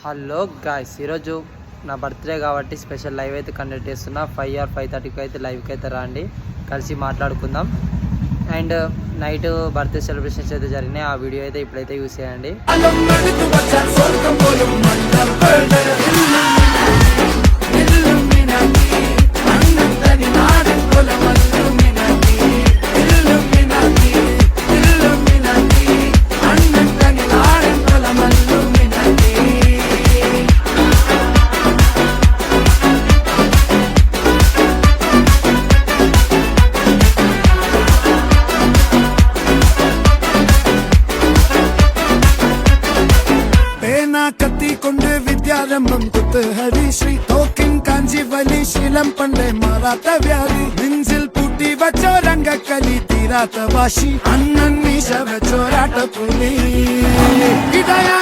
Hello guys, ఈరోజు నా birthday కాబట్టి స్పెషల్ లైవ్ అయితే కండక్ట్ చేస్తున్నా. 5 or 5:30కి అయితే లైవ్కి అయితే రండి, కలిసి మాట్లాడుకుందాం. అండ్ నైట్ బర్త్డే సెలబ్రేషన్స్ అయితే జరిగినాయి. ఆ వీడియో అయితే ఇప్పుడైతే యూస్ చేయండి. കത്തി കൊണ്ട് വിദ്യാരംഭം കുത്തുഹരി ശ്രീ തോക്കിൻ കാഞ്ചി വലി ശീലം പണ്ടേ മാറാത്ത വ്യാധി നെഞ്ചിൽ പൂട്ടി വച്ചോ രംഗക്കലി തീരാത്ത വാശി അണ്ണൻ മീശ വെച്ചോരാട്ട പുലി ഇടയാ